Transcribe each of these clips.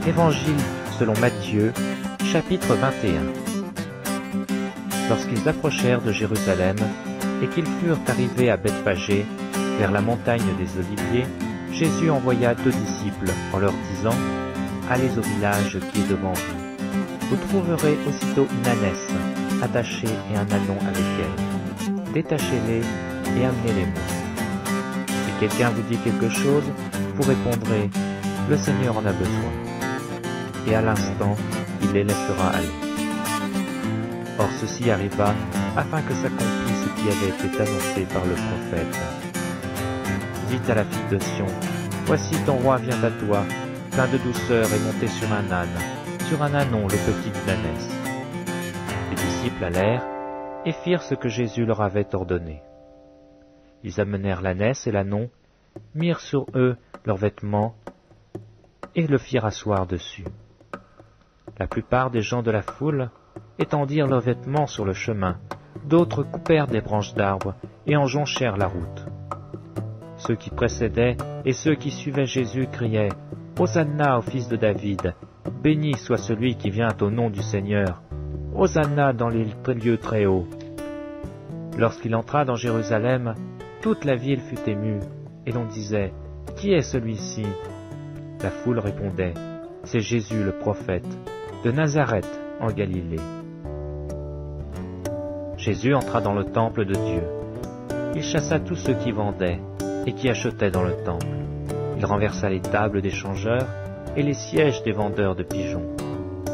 Évangile selon Matthieu, chapitre 21. Lorsqu'ils approchèrent de Jérusalem et qu'ils furent arrivés à Bethphagée, vers la montagne des Oliviers, Jésus envoya 2 disciples en leur disant « Allez au village qui est devant vous. Vous trouverez aussitôt une ânesse attachée et un ânon avec elle. Détachez-les et amenez-les-moi. Si quelqu'un vous dit quelque chose, vous répondrez « Le Seigneur en a besoin. » Et à l'instant, il les laissera aller. Or ceci arriva afin que s'accomplisse ce qui avait été annoncé par le prophète. Dites à la fille de Sion, voici ton roi vient à toi, plein de douceur et monté sur un âne, sur un ânon le petit d'une ânesse. Les disciples allèrent et firent ce que Jésus leur avait ordonné. Ils amenèrent l'ânesse et l'ânon, mirent sur eux leurs vêtements et le firent asseoir dessus. La plupart des gens de la foule étendirent leurs vêtements sur le chemin, d'autres coupèrent des branches d'arbres et en jonchèrent la route. Ceux qui précédaient et ceux qui suivaient Jésus criaient « Hosanna au fils de David, béni soit celui qui vient au nom du Seigneur, Hosanna dans les lieux très hauts. » Lorsqu'il entra dans Jérusalem, toute la ville fut émue, et l'on disait « Qui est celui-ci » La foule répondait « C'est Jésus le prophète, de Nazareth en Galilée. » Jésus entra dans le temple de Dieu. Il chassa tous ceux qui vendaient et qui achetaient dans le temple. Il renversa les tables des changeurs et les sièges des vendeurs de pigeons.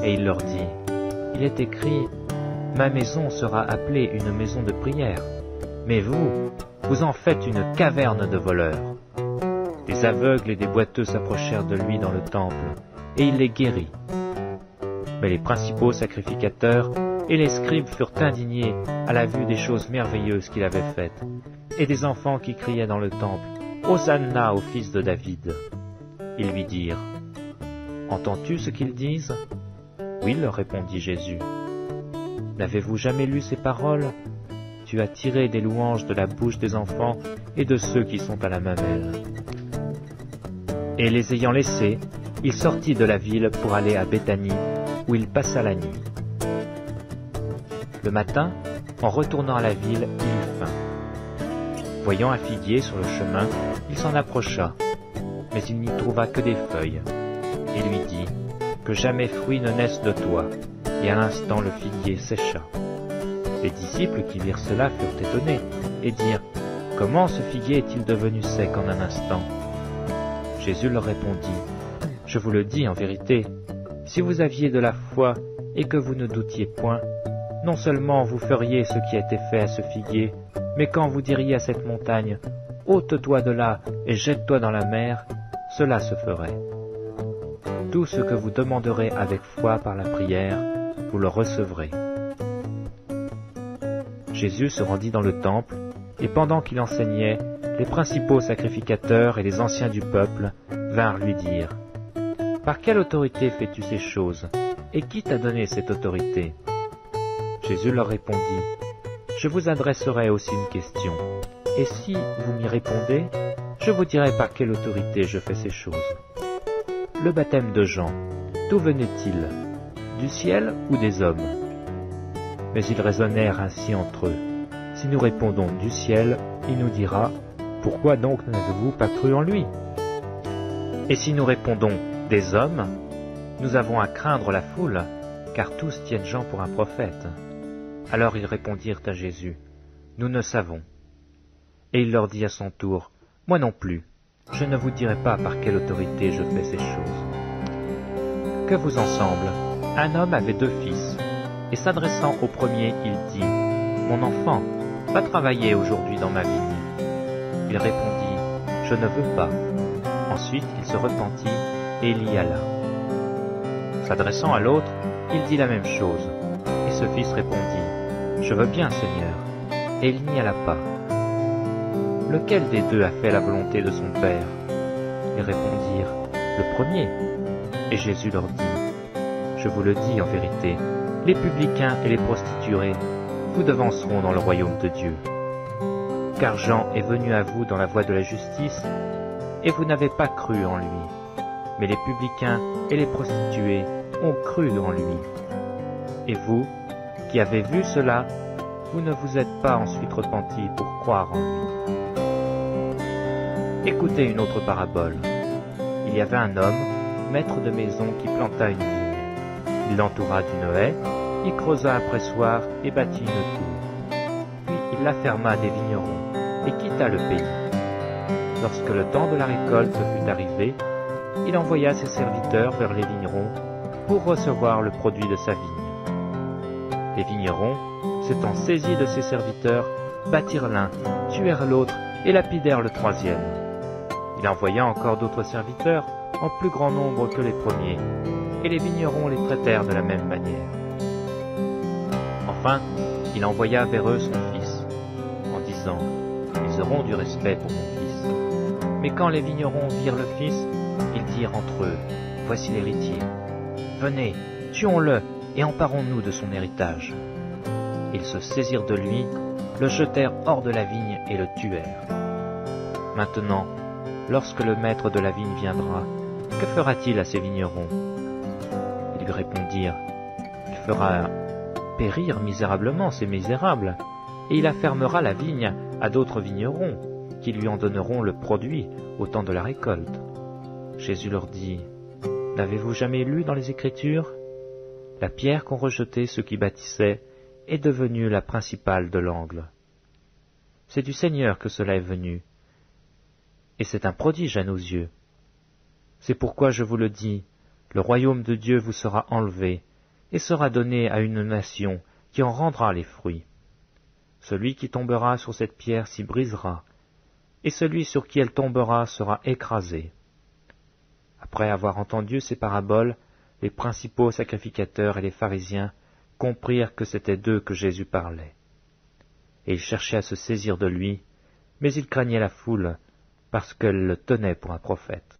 Et il leur dit, « Il est écrit, ma maison sera appelée une maison de prière, mais vous, vous en faites une caverne de voleurs. » Des aveugles et des boiteux s'approchèrent de lui dans le temple, et il les guérit. Mais les principaux sacrificateurs et les scribes furent indignés à la vue des choses merveilleuses qu'il avait faites, et des enfants qui criaient dans le temple, « Hosanna au fils de David !» Ils lui dirent, « Entends-tu ce qu'ils disent ?» « Oui, leur répondit Jésus. « N'avez-vous jamais lu ces paroles ? Tu as tiré des louanges de la bouche des enfants et de ceux qui sont à la mamelle. » Et les ayant laissés, il sortit de la ville pour aller à Béthanie, où il passa la nuit. Le matin, en retournant à la ville, il eut faim. Voyant un figuier sur le chemin, il s'en approcha, mais il n'y trouva que des feuilles, et lui dit « Que jamais fruit ne naisse de toi !» Et à l'instant le figuier sécha. Les disciples qui virent cela furent étonnés, et dirent « Comment ce figuier est-il devenu sec en un instant ?» Jésus leur répondit, « Je vous le dis en vérité, si vous aviez de la foi et que vous ne doutiez point, non seulement vous feriez ce qui a été fait à ce figuier, mais quand vous diriez à cette montagne, « Ôte-toi de là et jette-toi dans la mer », cela se ferait. Tout ce que vous demanderez avec foi par la prière, vous le recevrez. » Jésus se rendit dans le temple, et pendant qu'il enseignait, les principaux sacrificateurs et les anciens du peuple vinrent lui dire, « Par quelle autorité fais-tu ces choses, et qui t'a donné cette autorité ?» Jésus leur répondit, « Je vous adresserai aussi une question, et si vous m'y répondez, je vous dirai par quelle autorité je fais ces choses. Le baptême de Jean, d'où venait-il? Du ciel ou des hommes ?» Mais ils raisonnèrent ainsi entre eux. Si nous répondons du ciel, il nous dira, « Pourquoi donc n'avez-vous pas cru en lui ?» Et si nous répondons des hommes, nous avons à craindre la foule, car tous tiennent Jean pour un prophète. Alors ils répondirent à Jésus, « Nous ne savons. » Et il leur dit à son tour, « Moi non plus, je ne vous dirai pas par quelle autorité je fais ces choses. » Que vous en semble? Un homme avait 2 fils, et s'adressant au premier, il dit, « Mon enfant, va travailler aujourd'hui dans ma vigne. » Il répondit, « Je ne veux pas. » Ensuite il se repentit, et il y alla. S'adressant à l'autre, il dit la même chose, et ce fils répondit, « Je veux bien, Seigneur. » Et il n'y alla pas. Lequel des 2 a fait la volonté de son père? Ils répondirent, « Le premier. » Et Jésus leur dit, « Je vous le dis en vérité, les publicains et les prostituées vous devanceront dans le royaume de Dieu. Car Jean est venu à vous dans la voie de la justice, et vous n'avez pas cru en lui. mais les publicains et les prostituées ont cru en lui. Et vous, qui avez vu cela, vous ne vous êtes pas ensuite repentis pour croire en lui. Écoutez une autre parabole. Il y avait un homme, maître de maison, qui planta une vigne. Il l'entoura d'une haie, y creusa un pressoir et bâtit une tour. Puis il la ferma des vignerons et quitta le pays. Lorsque le temps de la récolte fut arrivé, il envoya ses serviteurs vers les vignerons pour recevoir le produit de sa vigne. Les vignerons, s'étant saisis de ses serviteurs, battirent l'un, tuèrent l'autre et lapidèrent le troisième. Il envoya encore d'autres serviteurs, en plus grand nombre que les premiers, et les vignerons les traitèrent de la même manière. Enfin, il envoya vers eux son fils, en disant « Ils auront du respect pour mon fils. » Mais quand les vignerons virent le fils, ils dirent entre eux « Voici l'héritier. Venez, tuons-le et emparons-nous de son héritage. » Ils se saisirent de lui, le jetèrent hors de la vigne et le tuèrent. Maintenant, lorsque le maître de la vigne viendra, que fera-t-il à ces vignerons? Ils lui répondirent, il fera périr misérablement ces misérables, et il affermera la vigne à d'autres vignerons, qui lui en donneront le produit au temps de la récolte. Jésus leur dit, n'avez-vous jamais lu dans les Écritures? La pierre qu'ont rejetée ceux qui bâtissaient est devenue la principale de l'angle. C'est du Seigneur que cela est venu, et c'est un prodige à nos yeux. C'est pourquoi je vous le dis, le royaume de Dieu vous sera enlevé, et sera donné à une nation qui en rendra les fruits. Celui qui tombera sur cette pierre s'y brisera, et celui sur qui elle tombera sera écrasé. Après avoir entendu ces paraboles, les principaux sacrificateurs et les pharisiens comprirent que c'était d'eux que Jésus parlait. Et ils cherchaient à se saisir de lui, mais ils craignaient la foule, parce qu'elle le tenait pour un prophète.